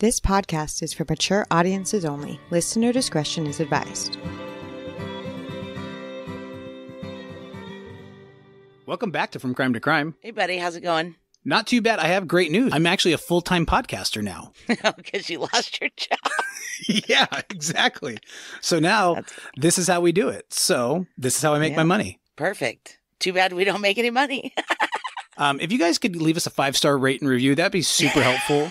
This podcast is for mature audiences only. Listener discretion is advised. Welcome back to From Crime to Crime. Hey, buddy. How's it going? Not too bad. I have great news. I'm actually a full-time podcaster now. Because you lost your job. Yeah, exactly. So now this is how we do it. So this is how I make my money. Perfect. Too bad we don't make any money. If you guys could leave us a 5-star rate and review, that'd be super helpful.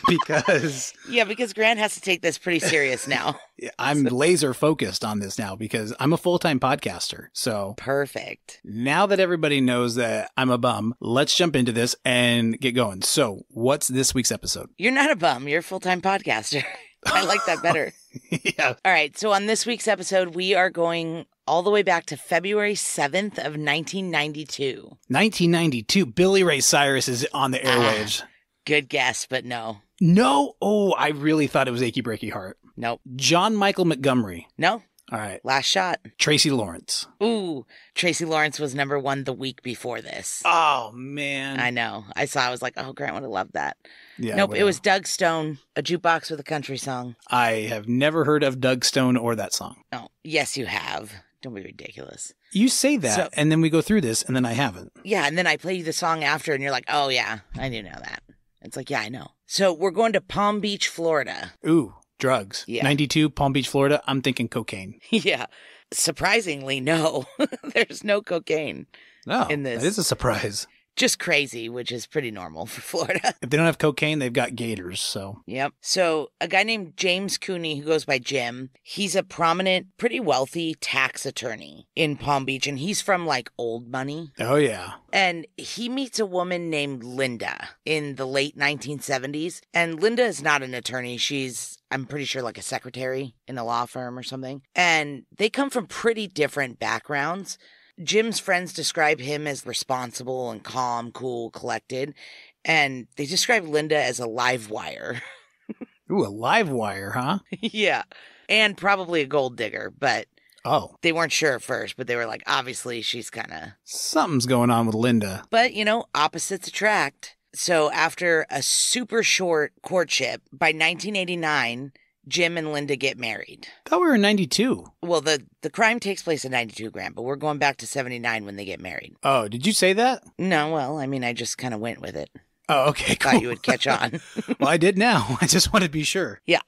Because Grant has to take this pretty serious now. I'm laser focused on this now because I'm a full-time podcaster. So perfect. Now that everybody knows that I'm a bum, let's jump into this and get going. So what's this week's episode? You're not a bum. You're a full-time podcaster. I like that better. Yeah. All right. So on this week's episode, we are going all the way back to February 7th of 1992. 1992. Billy Ray Cyrus is on the airwaves. Good guess, but no. No? Oh, I really thought it was Achy Breaky Heart. Nope. John Michael Montgomery. No. All right. Last shot. Tracy Lawrence. Ooh, Tracy Lawrence was number one the week before this. Oh, man. I know. I was like, oh, Grant would have loved that. Yeah, nope, it was Doug Stone, A Jukebox with a Country Song. I have never heard of Doug Stone or that song. Oh, yes, you have. Don't be ridiculous. You say that, and then we go through this, and then I haven't. Yeah, and then I play you the song after, and you're like, oh, yeah, I do know that. It's like, yeah, I know. So we're going to Palm Beach, Florida. Ooh, drugs. Yeah. 92, Palm Beach, Florida. I'm thinking cocaine. Yeah. Surprisingly, no. There's no cocaine in this. That is a surprise. Just crazy, which is pretty normal for Florida. If they don't have cocaine, they've got gators, so. Yep. So a guy named James Cooney, who goes by Jim, he's a prominent, pretty wealthy tax attorney in Palm Beach, and he's from, like, old money. Oh, yeah. And he meets a woman named Linda in the late 1970s. And Linda is not an attorney. She's, I'm pretty sure, like a secretary in a law firm or something. And they come from pretty different backgrounds. Jim's friends describe him as responsible and calm, cool, collected. And they describe Linda as a live wire. Ooh, a live wire, huh? Yeah. And probably a gold digger, but they weren't sure at first, but they were like, obviously she's kind of... Something's going on with Linda. But, you know, opposites attract. So after a super short courtship, by 1989... Jim and Linda get married. I thought we were in 92. Well, the crime takes place in 92, Grant, but we're going back to 79 when they get married. Oh, did you say that? No, well, I mean, I just kind of went with it. Oh, okay, cool. Thought you would catch on. Well, I did now. I just want to be sure. Yeah.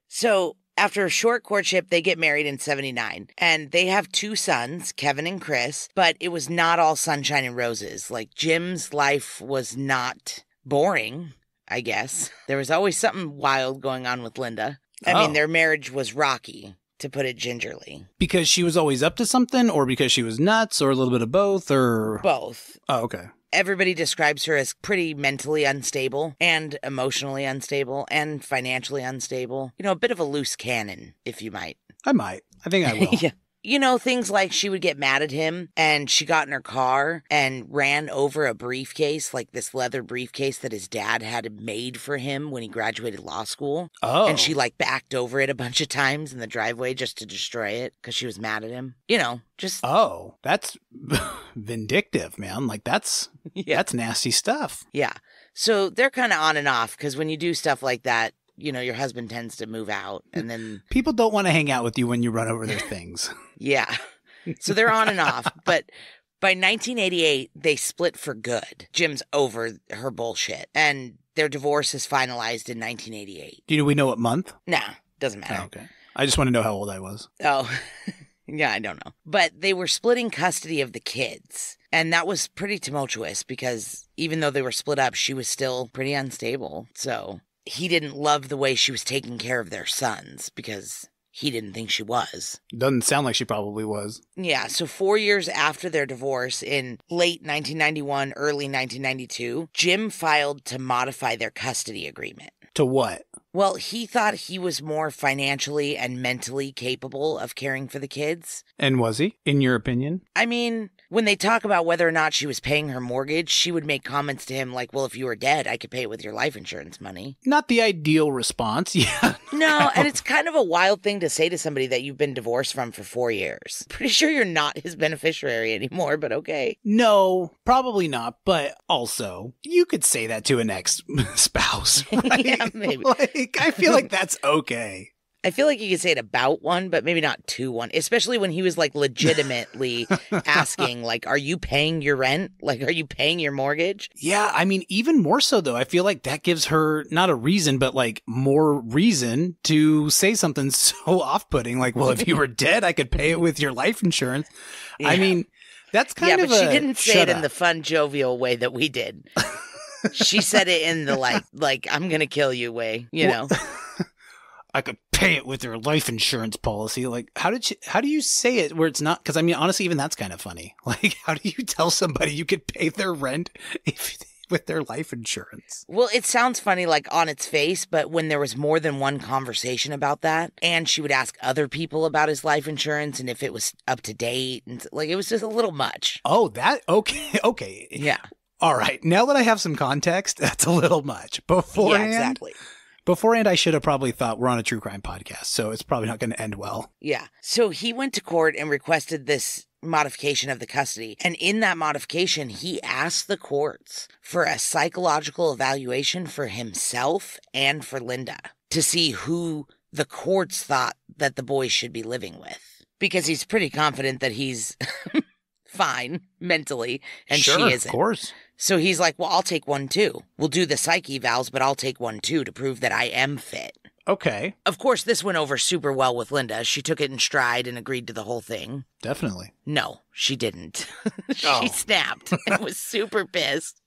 So after a short courtship, they get married in 79. And they have 2 sons, Kevin and Chris, but it was not all sunshine and roses. Like, Jim's life was not boring, I guess. There was always something wild going on with Linda. I mean, their marriage was rocky, to put it gingerly. Because she was always up to something, or because she was nuts, or a little bit of both, or... Both. Oh, okay. Everybody describes her as pretty mentally unstable, and emotionally unstable, and financially unstable. You know, a bit of a loose cannon, if you might. I might. I think I will. Yeah. You know, things like she would get mad at him and she got in her car and ran over a briefcase, like this leather briefcase that his dad had made for him when he graduated law school. Oh. And she like backed over it a bunch of times in the driveway just to destroy it because she was mad at him. You know, just... Oh, that's vindictive, man. Like that's nasty stuff. Yeah. So they're kind of on and off because when you do stuff like that, you know, your husband tends to move out and then... People don't want to hang out with you when you run over their things. Yeah. So they're on and off. But by 1988, they split for good. Jim's over her bullshit. And their divorce is finalized in 1988. Do we know what month? Nah, doesn't matter. Oh, okay. I just want to know how old I was. Oh, yeah, I don't know. But they were splitting custody of the kids. And that was pretty tumultuous because even though they were split up, she was still pretty unstable. So... He didn't love the way she was taking care of their sons because he didn't think she was. Doesn't sound like she probably was. Yeah, so 4 years after their divorce, in late 1991, early 1992, Jim filed to modify their custody agreement. To what? Well, he thought he was more financially and mentally capable of caring for the kids. And was he, in your opinion? I mean, When they talk about whether or not she was paying her mortgage, she would make comments to him like, well, if you were dead, I could pay it with your life insurance money. Not the ideal response, yeah. No, and it's kind of a wild thing to say to somebody that you've been divorced from for 4 years. Pretty sure you're not his beneficiary anymore, but okay. No, probably not, but also, you could say that to an ex-spouse, right? Yeah, maybe. Like, I feel like that's okay. I feel like you could say it about one, but maybe not to one, especially when he was like legitimately asking, like, are you paying your rent? Like, are you paying your mortgage? Yeah, I mean, even more so, though, I feel like that gives her not a reason, but like more reason to say something so off-putting. Like, well, if you were dead, I could pay it with your life insurance. Yeah. I mean, that's kind of but she didn't say it in the fun, jovial way that we did. She said it in the like, I'm going to kill you way, you know. I could pay it with your life insurance policy. Like, how do you say it where it's not? Because I mean, honestly, even that's kind of funny. Like, how do you tell somebody you could pay their rent with their life insurance? Well, it sounds funny, like on its face, but when there was more than one conversation about that, and she would ask other people about his life insurance and if it was up to date, and like, it was just a little much. Oh, okay. Yeah. All right. Now that I have some context, that's a little much. Beforehand, yeah, exactly. Beforehand, I should have probably thought we're on a true crime podcast, so it's probably not going to end well. Yeah. So he went to court and requested this modification of the custody. And in that modification, he asked the courts for a psychological evaluation for himself and for Linda to see who the courts thought that the boy should be living with. Because he's pretty confident that he's fine mentally, and sure, she isn't. Of course. So he's like, well, I'll take one too. We'll do the psych evals, but I'll take one too to prove that I am fit. Okay. Of course, this went over super well with Linda. She took it in stride and agreed to the whole thing. Definitely. No, she didn't. She snapped and was super pissed.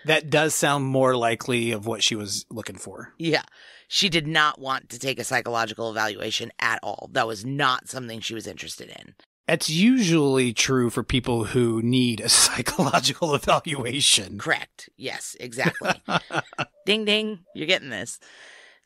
That does sound more likely of what she was looking for. Yeah. She did not want to take a psychological evaluation at all. That was not something she was interested in. That's usually true for people who need a psychological evaluation. Correct. Yes, exactly. Ding, ding. You're getting this.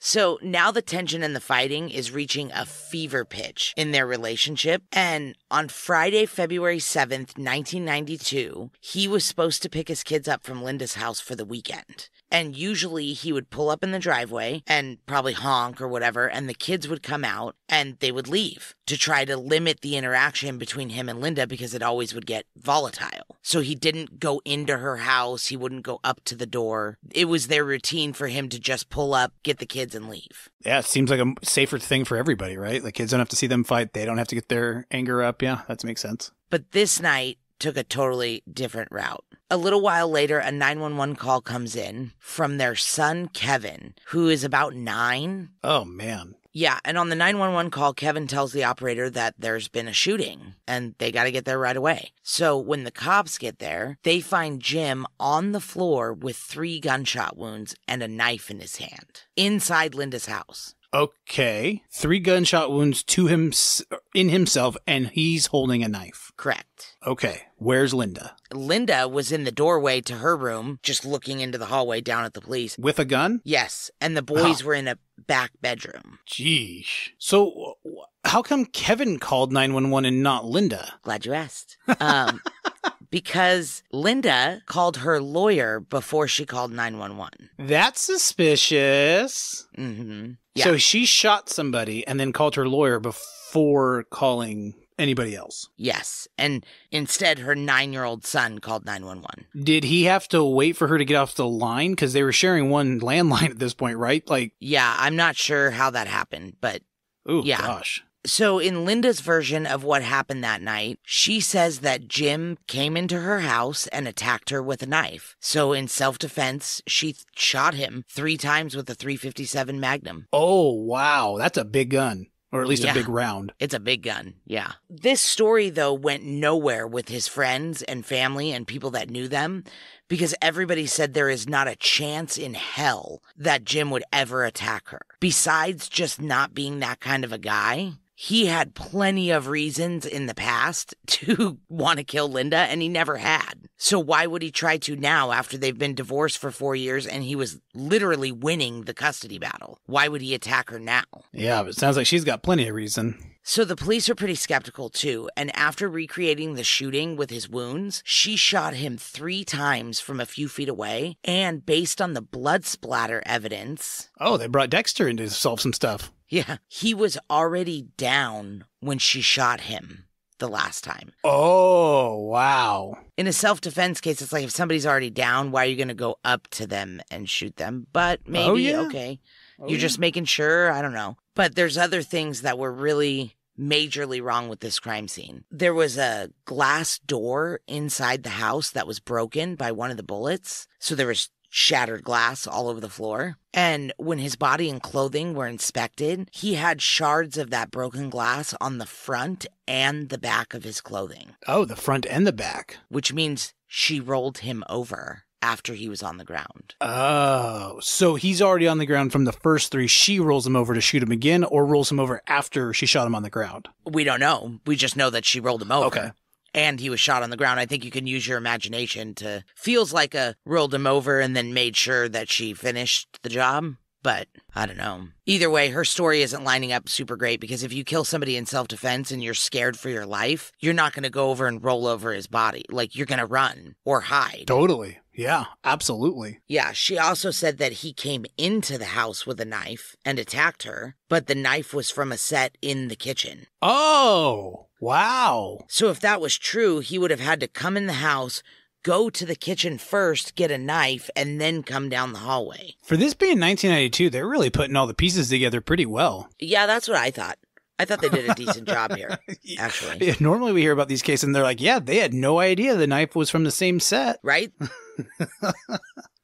So now the tension and the fighting is reaching a fever pitch in their relationship. And on Friday, February 7th, 1992, he was supposed to pick his kids up from Linda's house for the weekend. And usually he would pull up in the driveway and probably honk or whatever, and the kids would come out and they would leave to try to limit the interaction between him and Linda because it always would get volatile. So he didn't go into her house. He wouldn't go up to the door. It was their routine for him to just pull up, get the kids, and leave. Yeah, it seems like a safer thing for everybody, right? The kids don't have to see them fight. They don't have to get their anger up. Yeah, that makes sense. But this night took a totally different route. A little while later, a 911 call comes in from their son, Kevin, who is about 9. Oh, man. Yeah, and on the 911 call, Kevin tells the operator that there's been a shooting and they got to get there right away. So when the cops get there, they find Jim on the floor with 3 gunshot wounds and a knife in his hand inside Linda's house. Okay. 3 gunshot wounds to him in himself, and he's holding a knife. Correct. Okay. Where's Linda? Linda was in the doorway to her room, just looking into the hallway down at the police. With a gun? Yes, and the boys were in a back bedroom. Jeez. So how come Kevin called 911 and not Linda? Glad you asked. Because Linda called her lawyer before she called 911. That's suspicious. Mm-hmm. Yeah. So she shot somebody and then called her lawyer before calling anybody else. Yes. And instead, her 9-year-old son called 911. Did he have to wait for her to get off the line? Because they were sharing one landline at this point, right? Like, yeah, I'm not sure how that happened, but oh, yeah. Gosh. So in Linda's version of what happened that night, she says that Jim came into her house and attacked her with a knife. So in self-defense, she shot him 3 times with a .357 Magnum. Oh, wow. That's a big gun. Or at least a big round. It's a big gun, yeah. This story, though, went nowhere with his friends and family and people that knew them because everybody said there is not a chance in hell that Jim would ever attack her. Besides just not being that kind of a guy, he had plenty of reasons in the past to want to kill Linda, and he never had. So why would he try to now after they've been divorced for 4 years and he was literally winning the custody battle? Why would he attack her now? Yeah, but it sounds like she's got plenty of reason. So the police are pretty skeptical too, and after recreating the shooting with his wounds, she shot him 3 times from a few feet away, and based on the blood splatter evidence... Oh, they brought Dexter in to solve some stuff. Yeah, he was already down when she shot him the last time. Oh, wow. In a self-defense case, it's like if somebody's already down, why are you going to go up to them and shoot them? But maybe, okay. You're just making sure, I don't know. But there's other things that were really majorly wrong with this crime scene. There was a glass door inside the house that was broken by one of the bullets. So there was shattered glass all over the floor. And when his body and clothing were inspected, he had shards of that broken glass on the front and the back of his clothing. Oh, the front and the back. Which means she rolled him over after he was on the ground. Oh, so he's already on the ground from the first 3. She rolls him over to shoot him again, or rolls him over after she shot him on the ground? We don't know. We just know that she rolled him over. Okay. And he was shot on the ground. I think you can use your imagination to... Feels like a rolled him over and then made sure that she finished the job. But I don't know. Either way, her story isn't lining up super great, because if you kill somebody in self-defense and you're scared for your life, you're not going to go over and roll over his body. Like, you're going to run or hide. Totally. Yeah, absolutely. Yeah, she also said that he came into the house with a knife and attacked her, but the knife was from a set in the kitchen. Oh, wow. So if that was true, he would have had to come in the house, go to the kitchen first, get a knife, and then come down the hallway. For this being 1992, they're really putting all the pieces together pretty well. Yeah, that's what I thought. I thought they did a decent job here, actually. Yeah, normally we hear about these cases and they're like, yeah, they had no idea the knife was from the same set. Right?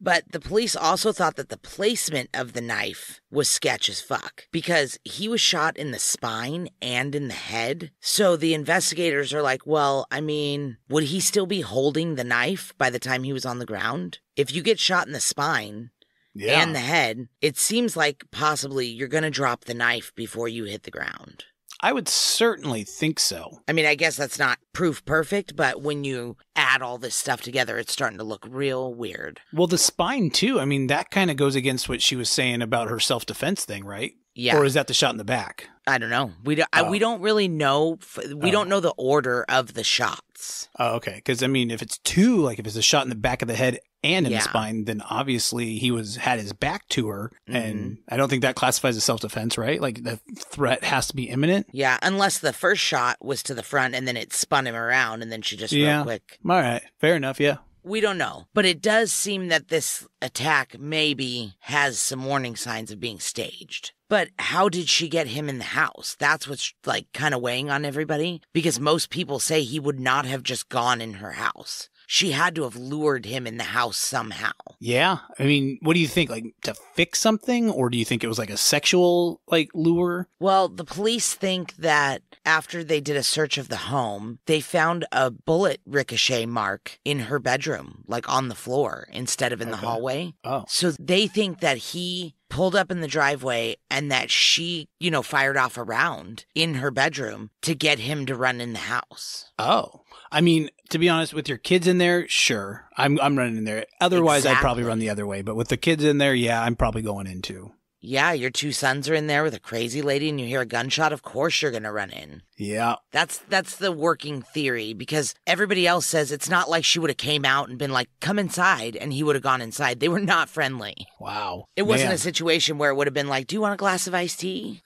But the police also thought that the placement of the knife was sketch as fuck, because he was shot in the spine and in the head. So the investigators are like, well, I mean, would he still be holding the knife by the time he was on the ground? If you get shot in the spine... Yeah. And the head, it seems like possibly you're going to drop the knife before you hit the ground. I would certainly think so. I mean, I guess that's not proof perfect, but when you add all this stuff together, it's starting to look real weird. Well, the spine, too. I mean, that kind of goes against what she was saying about her self-defense thing, right? Yeah. Or is that the shot in the back? I don't know. We don't really know. We don't know the order of the shots. Oh, okay. Because, I mean, if it's 2, like if it's a shot in the back of the head and in the spine, then obviously he had his back to her. Mm-hmm. And I don't think that classifies as self-defense, right? Like the threat has to be imminent. Yeah, unless the first shot was to the front and then it spun him around and then she just real quick. All right. Fair enough. Yeah. We don't know. But it does seem that this attack maybe has some warning signs of being staged. But how did she get him in the house? That's what's like kind of weighing on everybody, because most people say he would not have just gone in her house. She had to have lured him in the house somehow. Yeah. I mean, what do you think? Like to fix something? Or do you think it was like a sexual like lure? Well, the police think that after they did a search of the home, they found a bullet ricochet mark in her bedroom, like on the floor instead of in the hallway. Oh. So they think that he pulled up in the driveway and that she, fired off a round in her bedroom to get him to run in the house. Oh. I mean, to be honest, with your kids in there, sure, I'm running in there. Otherwise, I'd probably run the other way. But with the kids in there, yeah, I'm probably going in too. Yeah, your 2 sons are in there with a crazy lady and you hear a gunshot, of course you're going to run in. Yeah. That's the working theory, because everybody else says it's not like she would have came out and been like, come inside, and he would have gone inside. They were not friendly. Wow. It wasn't a situation where it would have been like, do you want a glass of iced tea?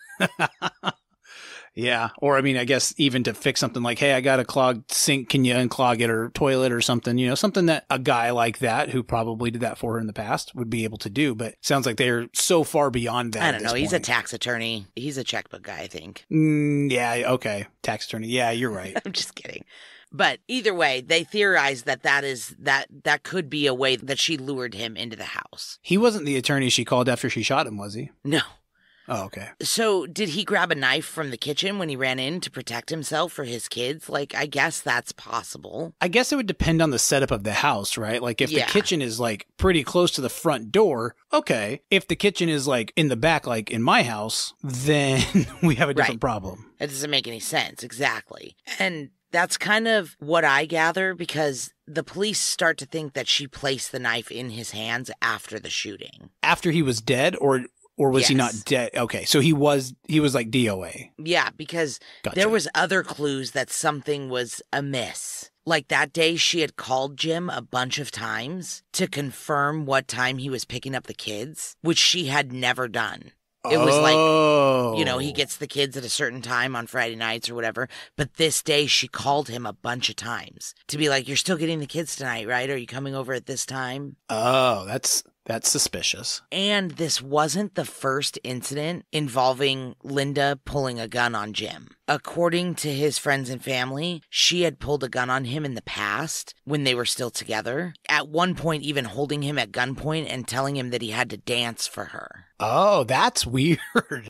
Yeah. Or, I mean, I guess even to fix something like, hey, I got a clogged sink. Can you unclog it, or toilet or something? Something that a guy like that, who probably did that for her in the past, would be able to do. But it sounds like they're so far beyond that. I don't know. He's a tax attorney. He's a checkbook guy, I think. Yeah. Okay. Tax attorney. Yeah, you're right. I'm just kidding. But either way, they theorize that could be a way that she lured him into the house. He wasn't the attorney she called after she shot him, was he? No. Oh, okay. So did he grab a knife from the kitchen when he ran in to protect himself for his kids? Like, I guess that's possible. I guess it would depend on the setup of the house, right? Like, if the kitchen is, like, pretty close to the front door, okay. If the kitchen is, like, in the back, like in my house, then we have a different problem. That doesn't make any sense. Exactly. And that's kind of what I gather, because the police start to think that she placed the knife in his hands after the shooting. After he was dead, or Or was he Yes. not dead? Okay, so he was like DOA. Yeah, because Gotcha. there was other clues that something was amiss. Like that day she had called Jim a bunch of times to confirm what time he was picking up the kids, which she had never done. It was like, you know, he gets the kids at a certain time on Friday nights or whatever. But this day she called him a bunch of times to be like, you're still getting the kids tonight, right? Are you coming over at this time? Oh, that's suspicious. And this wasn't the first incident involving Linda pulling a gun on Jim. According to his friends and family, she had pulled a gun on him in the past when they were still together. At one point, even holding him at gunpoint and telling him that he had to dance for her. Oh, that's weird.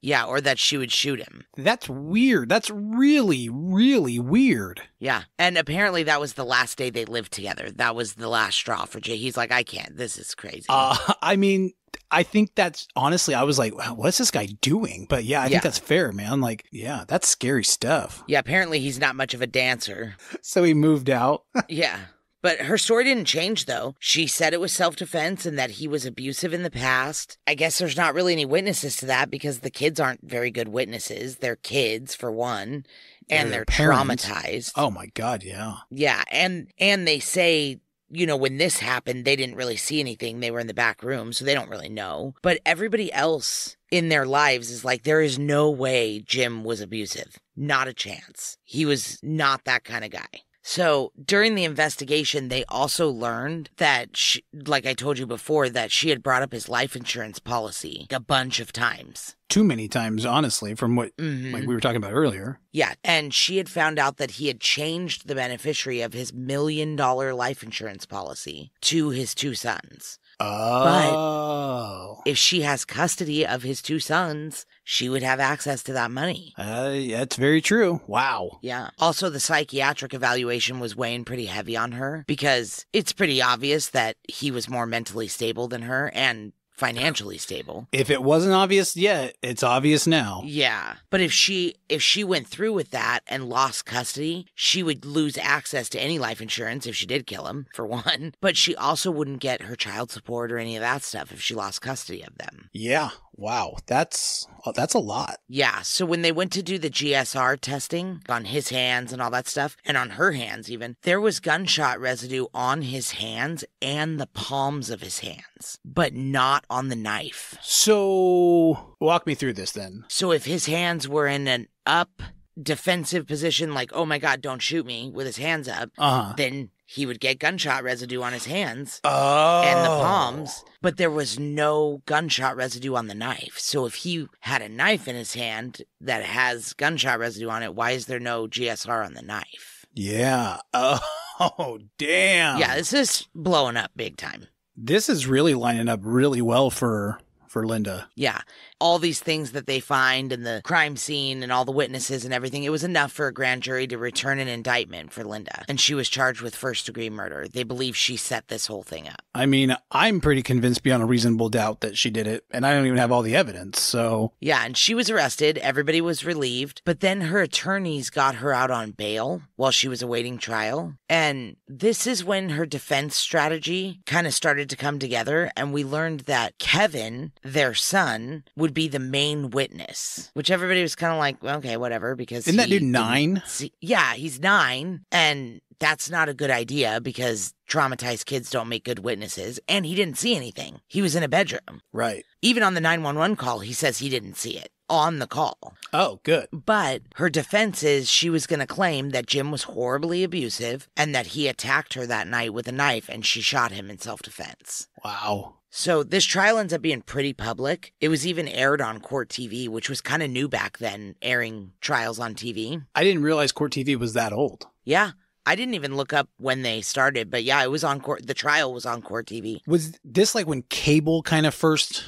Yeah, or that she would shoot him. That's weird. That's really, really weird. Yeah, and apparently that was the last day they lived together. That was the last straw for Jay. He's like, I can't. This is crazy. I mean, I think that's honestly, I was like, wow, what's this guy doing? But yeah, I think that's fair, man. Like, yeah, that's scary stuff. Yeah, apparently he's not much of a dancer. So he moved out. Yeah. But her story didn't change, though. She said it was self-defense and that he was abusive in the past. I guess there's not really any witnesses to that because the kids aren't very good witnesses. They're kids, for one, and they're traumatized. Oh, my God, yeah. Yeah, and they say, you know, when this happened, they didn't really see anything. They were in the back room, so they don't really know. But everybody else in their lives is like, there is no way Jim was abusive. Not a chance. He was not that kind of guy. So during the investigation, they also learned that, she, like I told you before, that she had brought up his life insurance policy a bunch of times. Too many times, honestly, from what like we were talking about earlier. Yeah, and she had found out that he had changed the beneficiary of his $1 million life insurance policy to his two sons. Oh. But if she has custody of his two sons, she would have access to that money. That's very true. Wow. Yeah. Also, the psychiatric evaluation was weighing pretty heavy on her because it's pretty obvious that he was more mentally stable than her and financially stable. If it wasn't obvious yet, it's obvious now. Yeah. But if she went through with that and lost custody, she would lose access to any life insurance if she did kill him, for one. But she also wouldn't get her child support or any of that stuff if she lost custody of them. Yeah. Wow. That's a lot. Yeah. So when they went to do the GSR testing on his hands and all that stuff, and on her hands even, there was gunshot residue on his hands and the palms of his hands, but not on the knife. So walk me through this then. So if his hands were in an up defensive position, like, oh my God, don't shoot me, with his hands up, then he would get gunshot residue on his hands and the palms, but there was no gunshot residue on the knife. So if he had a knife in his hand that has gunshot residue on it, why is there no GSR on the knife? Yeah. Oh, damn. Yeah, this is blowing up big time. This is really lining up really well for Linda. Yeah. All these things that they find and the crime scene and all the witnesses and everything, it was enough for a grand jury to return an indictment for Linda. And she was charged with first-degree murder. They believe she set this whole thing up. I mean, I'm pretty convinced beyond a reasonable doubt that she did it, and I don't even have all the evidence, so... Yeah, and she was arrested. Everybody was relieved. But then her attorneys got her out on bail while she was awaiting trial. And this is when her defense strategy kind of started to come together, and we learned that Kevin, their son, would be the main witness, which everybody was kind of like, well, okay, whatever, because isn't that dude 9? Yeah, he's 9, and that's not a good idea because traumatized kids don't make good witnesses, and he didn't see anything. He was in a bedroom. Right. Even on the 911 call, he says he didn't see it on the call. Oh, good. But her defense is she was going to claim that Jim was horribly abusive and that he attacked her that night with a knife and she shot him in self-defense. Wow. So this trial ends up being pretty public. It was even aired on Court TV, which was kind of new back then, airing trials on TV. I didn't realize Court TV was that old. Yeah. I didn't even look up when they started, but yeah, it was on Court. The trial was on Court TV. Was this like when cable kind of first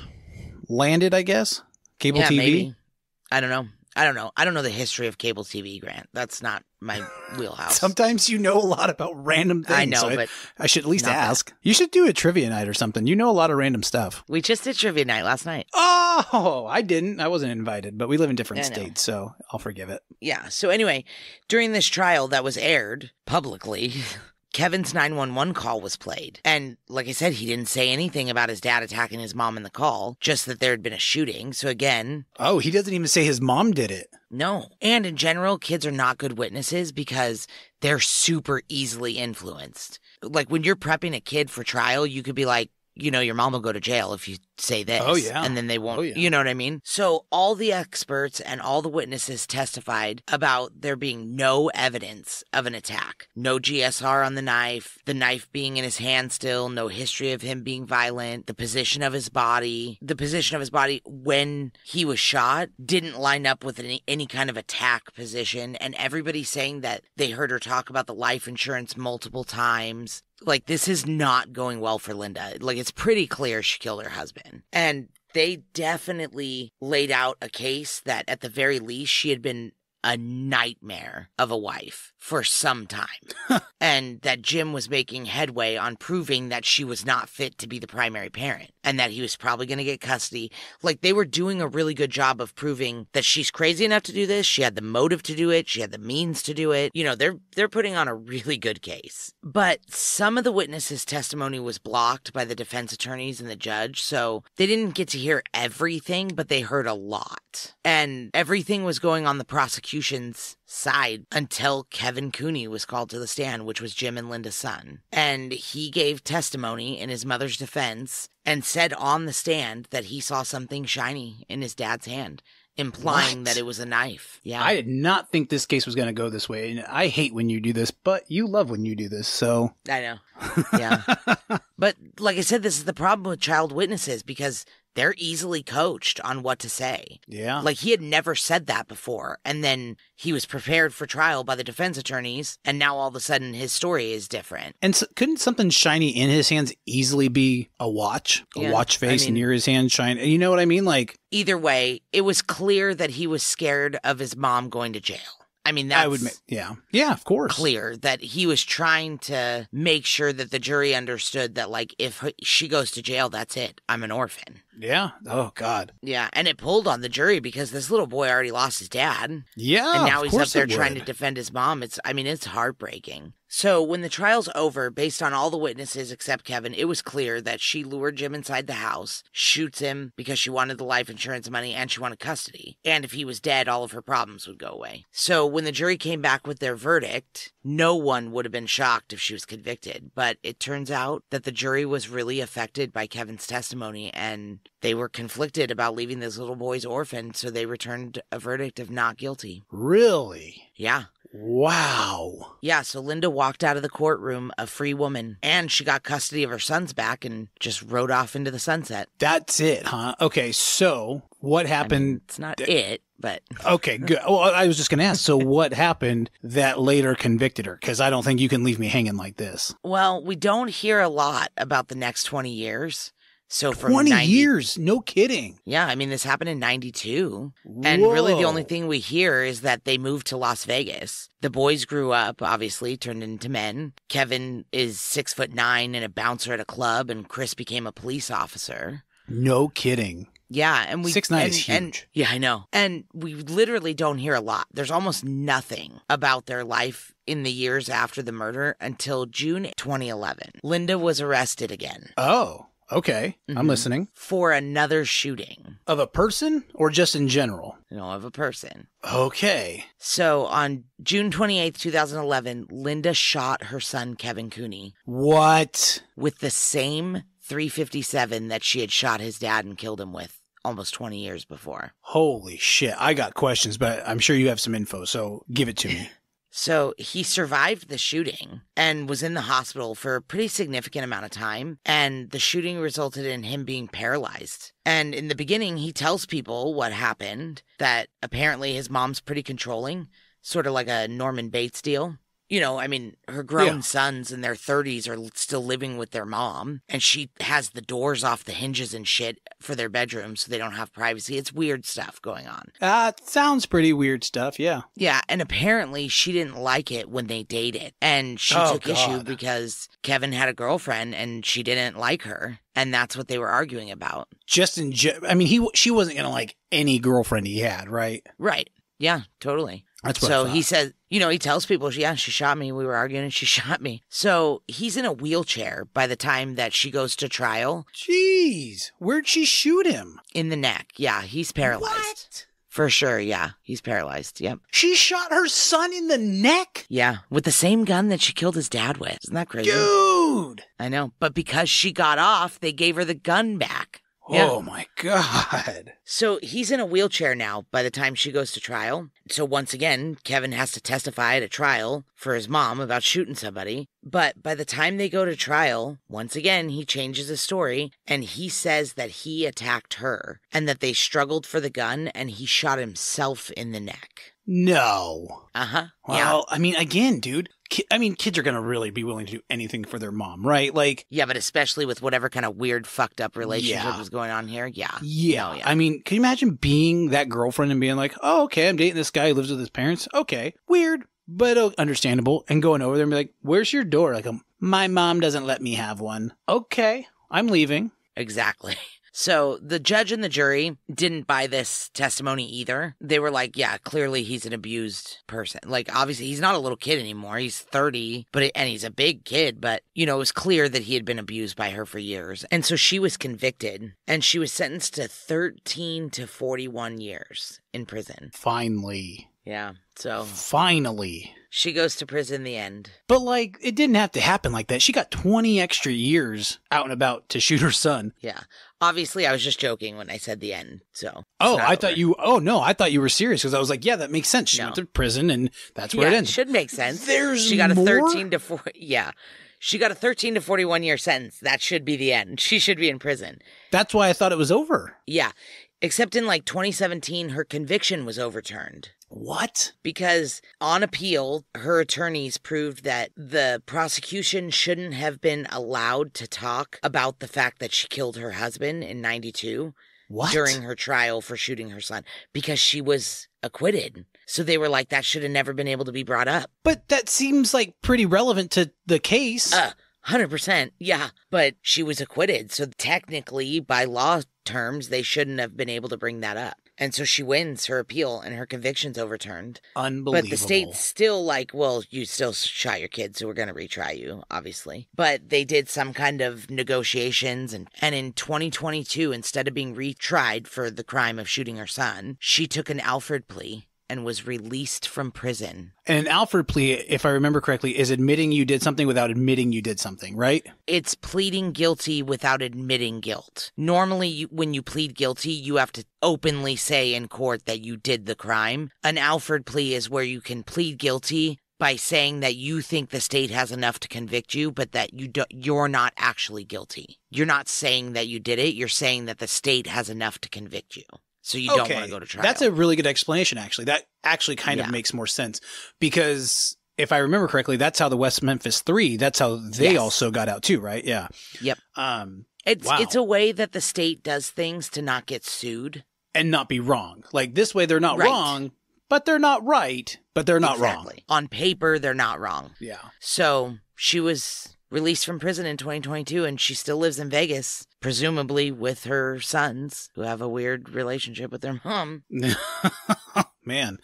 landed, I guess? Cable TV? Maybe. I don't know. I don't know the history of cable TV, Grant. That's not my wheelhouse. Sometimes you know a lot about random things. I know, so but I should at least ask. You should do a trivia night or something. You know a lot of random stuff. We just did trivia night last night. Oh, I didn't. I wasn't invited, but we live in different states, so I'll forgive it. Yeah. So anyway, during this trial that was aired publicly, Kevin's 911 call was played. And like I said, he didn't say anything about his dad attacking his mom in the call, just that there had been a shooting. So again... Oh, he doesn't even say his mom did it. No. And in general, kids are not good witnesses because they're super easily influenced. Like when you're prepping a kid for trial, you could be like, you know, your mom will go to jail if you say this. Oh, yeah. And then they won't, Oh, yeah. You know what I mean? So all the experts and all the witnesses testified about there being no evidence of an attack. No GSR on the knife being in his hand still, no history of him being violent, the position of his body when he was shot didn't line up with any kind of attack position. And everybody's saying that they heard her talk about the life insurance multiple times. Like, this is not going well for Linda. Like, it's pretty clear she killed her husband. And they definitely laid out a case that, at the very least, she had been a nightmare of a wife for some time. And that Jim was making headway on proving that she was not fit to be the primary parent and that he was probably going to get custody. Like, they were doing a really good job of proving that she's crazy enough to do this. She had the motive to do it. She had the means to do it. You know, they're putting on a really good case. But some of the witnesses' testimony was blocked by the defense attorneys and the judge. So they didn't get to hear everything, but they heard a lot. And everything was going on the prosecution's side until Kevin Cooney was called to the stand, which was Jim and Linda's son. And he gave testimony in his mother's defense and said on the stand that he saw something shiny in his dad's hand, implying that it was a knife. Yeah. I did not think this case was going to go this way. And I hate when you do this, but you love when you do this, so. I know. Yeah. But like I said, this is the problem with child witnesses because they're easily coached on what to say. Yeah. Like, he had never said that before. And then he was prepared for trial by the defense attorneys. And now all of a sudden his story is different. And so, couldn't something shiny in his hands easily be a watch? A watch face near his hand shiny? You know what I mean? Like, either way, it was clear that he was scared of his mom going to jail. I mean, that's yeah, of course. Clear that he was trying to make sure that the jury understood that, like, if she goes to jail, that's it. I'm an orphan. Yeah. Oh, God. Yeah. And it pulled on the jury because this little boy already lost his dad. Yeah. And now he's up there trying to defend his mom. It's heartbreaking. So when the trial's over, based on all the witnesses except Kevin, it was clear that she lured Jim inside the house, shoots him because she wanted the life insurance money and she wanted custody. And if he was dead, all of her problems would go away. So when the jury came back with their verdict, no one would have been shocked if she was convicted. But it turns out that the jury was really affected by Kevin's testimony and they were conflicted about leaving this little boy's orphan. So they returned a verdict of not guilty. Really? Yeah. Wow. Yeah, so Linda walked out of the courtroom a free woman, and she got custody of her sons back and just rode off into the sunset. That's it, huh? Okay, so what happened? I mean, it's not it, but... Okay, good. Well, I was just going to ask, so what happened that later convicted her? Because I don't think you can leave me hanging like this. Well, we don't hear a lot about the next 20 years. So from 20 years? No kidding. Yeah, I mean, this happened in 92. Whoa. And really the only thing we hear is that they moved to Las Vegas. The boys grew up, obviously, turned into men. Kevin is 6'9" and a bouncer at a club, and Chris became a police officer. No kidding. Yeah, and 6'9" is huge. Yeah, I know. And we literally don't hear a lot. There's almost nothing about their life in the years after the murder until June 2011. Linda was arrested again. Oh. Okay, I'm listening. For another shooting. Of a person or just in general? No, of a person. Okay. So on June 28th, 2011, Linda shot her son, Kevin Cooney. What? With the same .357 that she had shot his dad and killed him with almost 20 years before. Holy shit. I got questions, but I'm sure you have some info, so give it to me. So he survived the shooting and was in the hospital for a pretty significant amount of time. And the shooting resulted in him being paralyzed. And in the beginning, he tells people what happened, that apparently his mom's pretty controlling, sort of like a Norman Bates deal. You know, I mean, her grown sons in their 30s are still living with their mom, and she has the doors off the hinges and shit for their bedrooms so they don't have privacy. It's weird stuff going on. Sounds pretty weird stuff, yeah. Yeah, and apparently she didn't like it when they dated, and she took issue because Kevin had a girlfriend and she didn't like her, and that's what they were arguing about. I mean, she wasn't going to like any girlfriend he had, right? Right. Yeah, totally. That's what I So thought. he says, he tells people, yeah, she shot me. We were arguing and she shot me. So he's in a wheelchair by the time that she goes to trial. Jeez, where'd she shoot him? In the neck. Yeah, he's paralyzed. What? For sure, yeah. He's paralyzed, yep. She shot her son in the neck? Yeah, with the same gun that she killed his dad with. Isn't that crazy? Dude! I know, but because she got off, they gave her the gun back. Oh my God. So he's in a wheelchair now by the time she goes to trial. So once again, Kevin has to testify at a trial for his mom about shooting somebody. But by the time they go to trial, once again, he changes his story and he says that he attacked her and that they struggled for the gun and he shot himself in the neck. No. Uh-huh. Well, I mean, again, dude, kids are going to really be willing to do anything for their mom, right? Like, yeah, but especially with whatever kind of weird, fucked up relationship was going on here. Yeah. Yeah. Oh, yeah. I mean, can you imagine being that girlfriend and being like, oh, okay, I'm dating this guy who lives with his parents. Okay. Weird, but understandable. And going over there and be like, where's your door? Like, my mom doesn't let me have one. Okay. I'm leaving. Exactly. So the judge and the jury didn't buy this testimony either. They were like, yeah, clearly he's an abused person. Like, obviously, he's not a little kid anymore. He's 30, and he's a big kid. But, it was clear that he had been abused by her for years. And so she was convicted, and she was sentenced to 13 to 41 years in prison. Finally. Yeah, so finally. She goes to prison in the end. But, like, it didn't have to happen like that. She got 20 extra years out and about to shoot her son. Yeah. Obviously, I was just joking when I said the end, so. Oh, I thought you were serious because I was like, yeah, that makes sense. She went to prison and that's where it ends. It should make sense. She got a 13 to 4. Yeah. She got a 13 to 41 year sentence. That should be the end. She should be in prison. That's why I thought it was over. Yeah. Except in 2017, her conviction was overturned. What? Because on appeal, her attorneys proved that the prosecution shouldn't have been allowed to talk about the fact that she killed her husband in 92. What? During her trial for shooting her son, because she was acquitted. So they were like, that should have never been able to be brought up. But that seems like pretty relevant to the case. 100%, yeah. But she was acquitted. So technically, by law terms, they shouldn't have been able to bring that up. And so she wins her appeal and her conviction's overturned. Unbelievable. But the state's still like, well, you still shot your kid, so we're going to retry you, obviously. But they did some kind of negotiations. And in 2022, instead of being retried for the crime of shooting her son, she took an Alford plea and was released from prison. And an Alford plea, if I remember correctly, is admitting you did something without admitting you did something, right? It's pleading guilty without admitting guilt. Normally, when you plead guilty, you have to openly say in court that you did the crime. An Alford plea is where you can plead guilty by saying that you think the state has enough to convict you, but that you're not actually guilty. You're not saying that you did it. You're saying that the state has enough to convict you. So you don't want to go to trial. That's a really good explanation, actually. That actually kind of makes more sense. Because if I remember correctly, that's how the West Memphis 3, that's how they also got out too, right? Yeah. Yep. It's a way that the state does things to not get sued. And not be wrong. Like this way they're not wrong, but they're not right, but they're not wrong. On paper, they're not wrong. Yeah. So she was released from prison in 2022, and she still lives in Vegas, presumably with her sons, who have a weird relationship with their mom. Man.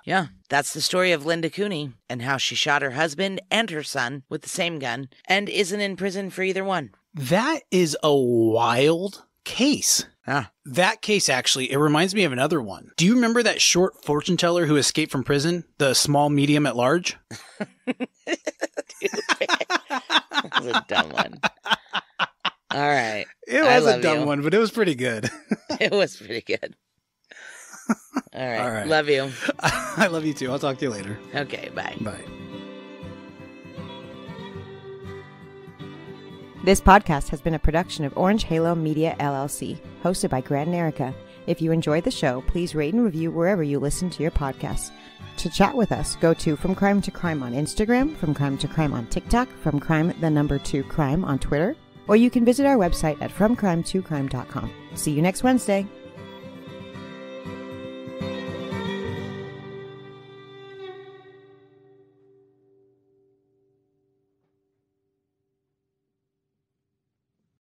Yeah, that's the story of Linda Cooney and how she shot her husband and her son with the same gun and isn't in prison for either one. That is a wild case. Ah. That case, actually, it reminds me of another one. Do you remember that short fortune teller who escaped from prison? The small, medium, at large? That was a dumb one. All right. It was a dumb one, but it was pretty good. It was pretty good. All right. Love you. I love you too. I'll talk to you later. Okay, bye. Bye. This podcast has been a production of Orange Halo Media, LLC, hosted by Grant and Erica. If you enjoyed the show, please rate and review wherever you listen to your podcasts. To chat with us, go to From Crime to Crime on Instagram, From Crime to Crime on TikTok, From Crime, 2 Crime on Twitter, or you can visit our website at FromCrime2Crime.com. See you next Wednesday.